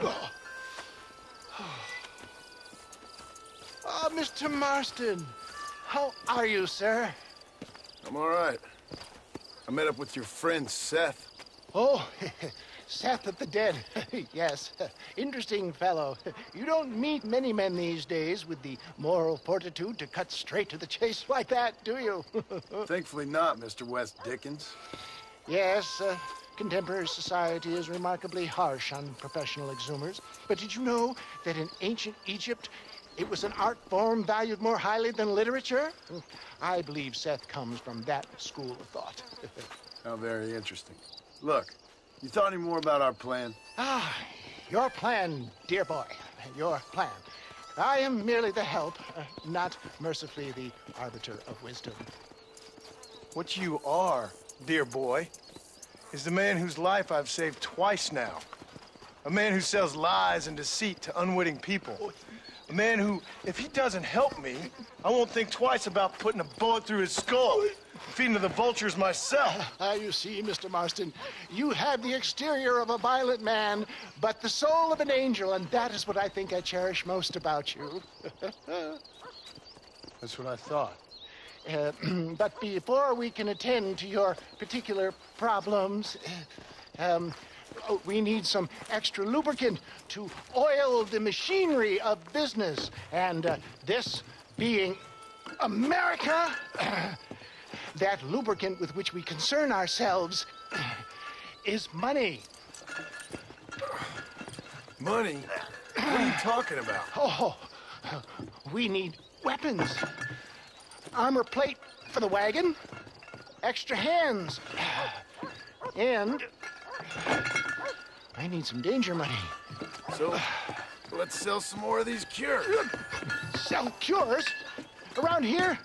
Oh, Mr. Marston. How are you, sir? I'm all right. I met up with your friend, Seth. Oh, Seth of the Dead. Yes, interesting fellow. You don't meet many men these days with the moral fortitude to cut straight to the chase like that, do you? Thankfully not, Mr. West Dickens. Yes, contemporary society is remarkably harsh on professional exhumers. But did you know that in ancient Egypt, it was an art form valued more highly than literature? I believe Seth comes from that school of thought. How very interesting. Look, you thought any more about our plan? Ah, your plan, dear boy, your plan. I am merely the help, not mercifully the arbiter of wisdom. What you are, dear boy, is the man whose life I've saved twice now. A man who sells lies and deceit to unwitting people. A man who, if he doesn't help me, I won't think twice about putting a bullet through his skull and feeding to the vultures myself. You see, Mr. Marston, you have the exterior of a violent man, but the soul of an angel, and that is what I think I cherish most about you. That's what I thought. But before we can attend to your particular problems, we need some extra lubricant to oil the machinery of business. And this being America, that lubricant with which we concern ourselves is money. Money? What are you talking about? Oh, we need weapons. Armor plate for the wagon, extra hands, and I need some danger money. So, let's sell some more of these cures. Sell cures? Around here?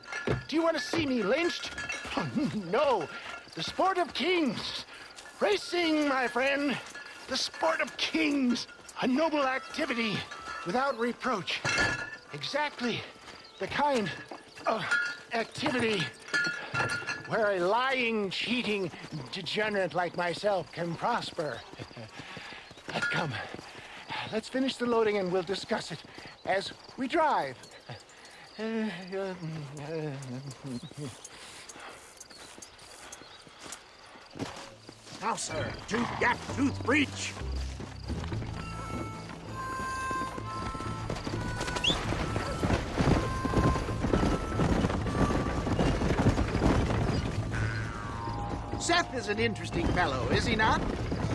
Do you want to see me lynched? Oh, no. The sport of kings. Racing, my friend. The sport of kings. A noble activity without reproach. Exactly the kind of activity where a lying, cheating degenerate like myself can prosper. But come, let's finish the loading and we'll discuss it as we drive. Now, sir, tooth gap, tooth breach. Seth is an interesting fellow, is he not?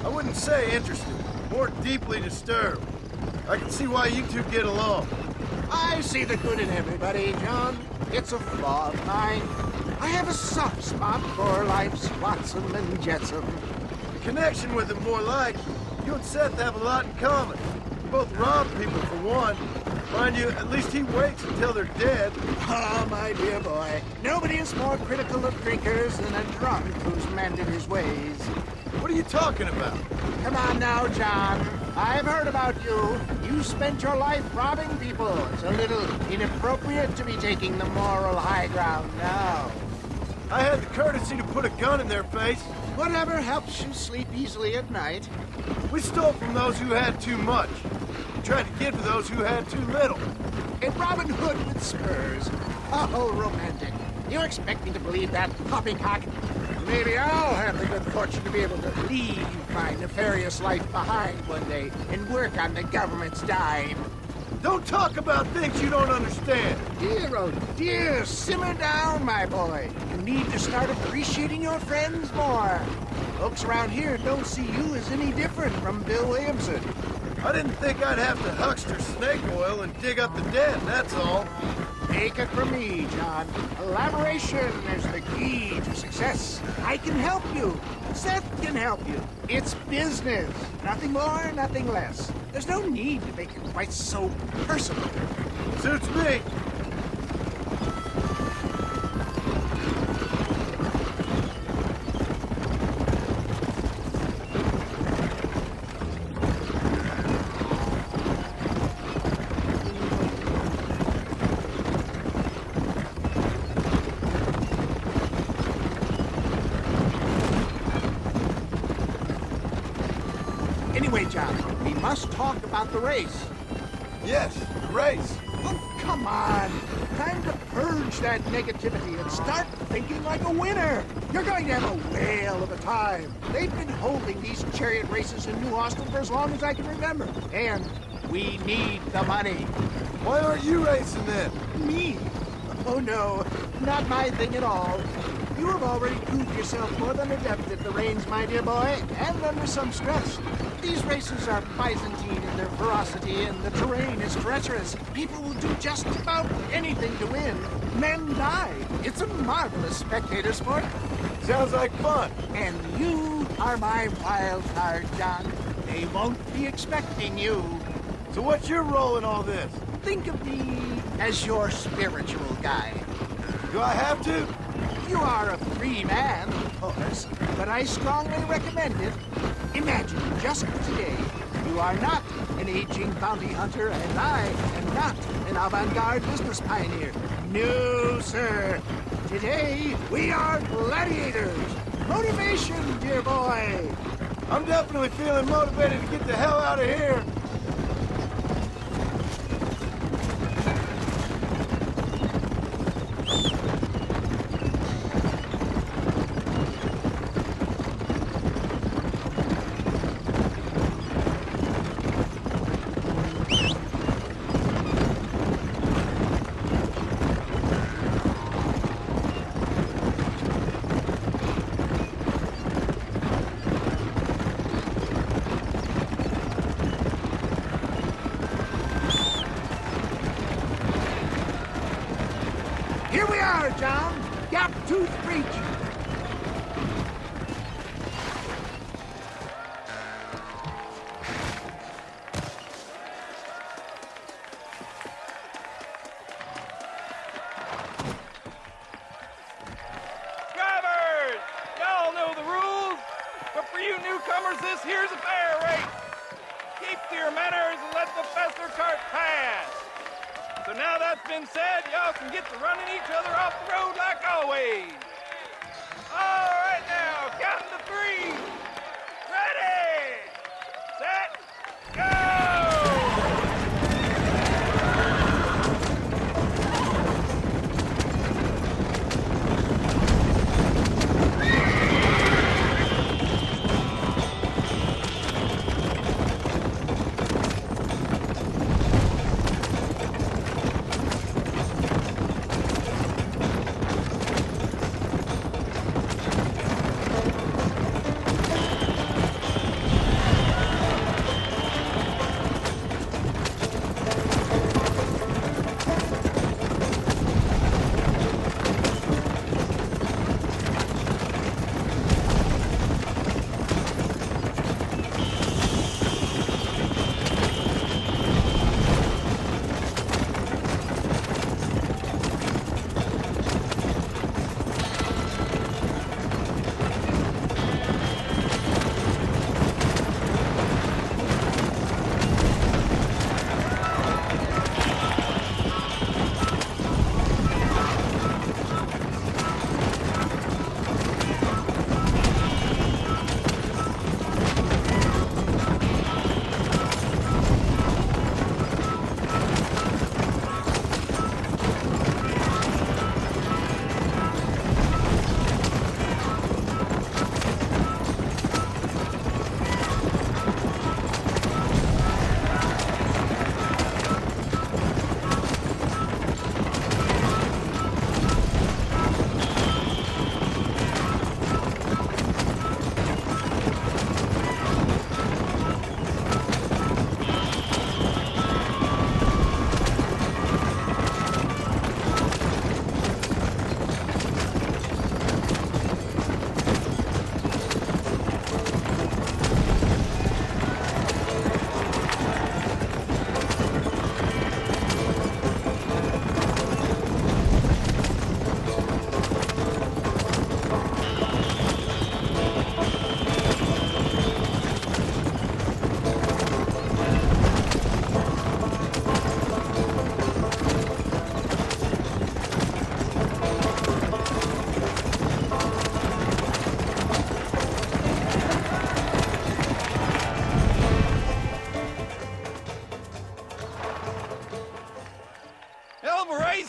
I wouldn't say interested, more deeply disturbed. I can see why you two get along. I see the good in everybody, John. It's a flaw of mine. I have a soft spot for life's flotsam and jetsam. The connection with him more like, you and Seth have a lot in common. You both rob people for one. Mind you, at least he waits until they're dead. Ah, my dear boy, nobody is more critical of drinkers than a drunk who's mended his ways. What are you talking about? Come on now, John. I've heard about you. You spent your life robbing people. It's a little inappropriate to be taking the moral high ground now. I had the courtesy to put a gun in their face. Whatever helps you sleep easily at night. We stole from those who had too much. We tried to give to those who had too little. And Robin Hood with spurs. Oh, romantic. You expect me to believe that poppycock? Maybe I'll have the good fortune to be able to leave my nefarious life behind one day and work on the government's dime. Don't talk about things you don't understand. Dear, oh dear, simmer down, my boy. You need to start appreciating your friends more. Folks around here don't see you as any different from Bill Williamson. I didn't think I'd have to huckster snake oil and dig up the dead, that's all. Take it from me, John. Collaboration is the key to success. I can help you. Seth can help you. It's business. Nothing more, nothing less. There's no need to make it quite so personal. Suits me. Anyway, John, we must talk about the race. Yes, the race. Oh, come on. Time to purge that negativity and start thinking like a winner. You're going to have a whale of a time. They've been holding these chariot races in New Austin for as long as I can remember. And we need the money. Why aren't you racing then? Me? Oh, no. Not my thing at all. You have already proved yourself more than adept at the reins, my dear boy, and under some stress. These races are Byzantine in their ferocity, and the terrain is treacherous. People will do just about anything to win. Men die. It's a marvelous spectator sport. Sounds like fun. And you are my wild card, John. They won't be expecting you. So what's your role in all this? Think of me as your spiritual guide. Do I have to? You are a free man, of course, but I strongly recommend it. Imagine just today, you are not an aging bounty hunter, and I am not an avant-garde business pioneer. No, sir. Today, we are gladiators. Motivation, dear boy. I'm definitely feeling motivated to get the hell out of here. Here we are, John. Gap Tooth Breach. Drivers! Y'all know the rules, but for you newcomers, this here's a fair race. Keep to your manners and let the faster cart pass. So now that's been said, y'all can get to running each other off the road like always. All right now, counting to 3. Ready, set, go!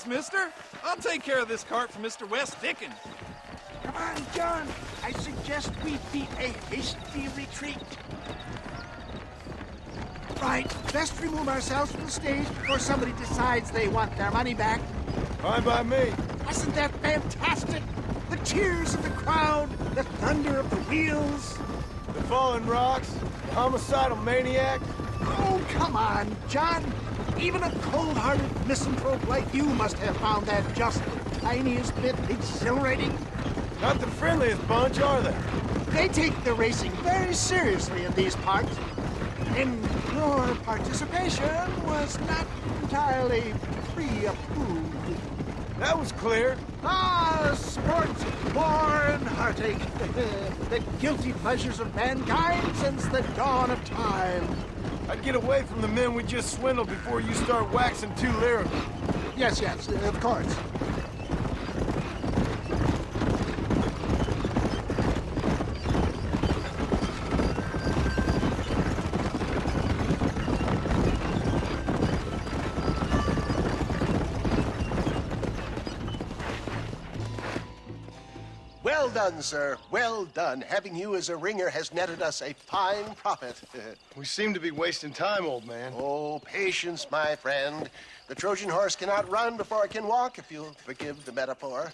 mister. I'll take care of this cart for Mr. West Dickens. Come on, John. I suggest we beat a hasty retreat. Right, best remove ourselves from the stage before somebody decides they want their money back. Fine by me. Wasn't that fantastic? The cheers of the crowd, the thunder of the wheels. The fallen rocks, the homicidal maniac. Oh, come on, John. Even a cold-hearted misanthrope like you must have found that just the tiniest bit exhilarating. Not the friendliest bunch, are they? They take the racing very seriously in these parts. And your participation was not entirely pre-approved. That was clear. Ah, sport, war, and heartache. The guilty pleasures of mankind since the dawn of time. I'd get away from the men we just swindled before you start waxing too lyrical. Yes, of course. Well done, sir. Well done. Having you as a ringer has netted us a fine profit. We seem to be wasting time, old man. Oh, patience, my friend. The Trojan horse cannot run before it can walk, if you'll forgive the metaphor.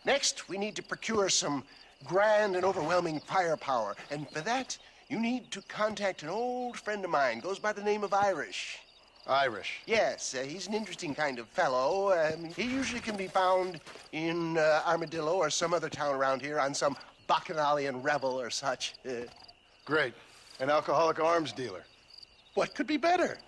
Next, we need to procure some grand and overwhelming firepower. And for that, you need to contact an old friend of mine. Goes by the name of Irish. Irish. Yes, he's an interesting kind of fellow. He usually can be found in Armadillo or some other town around here on some bacchanalian revel or such. Great. An alcoholic arms dealer. What could be better?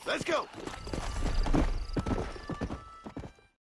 Let's go.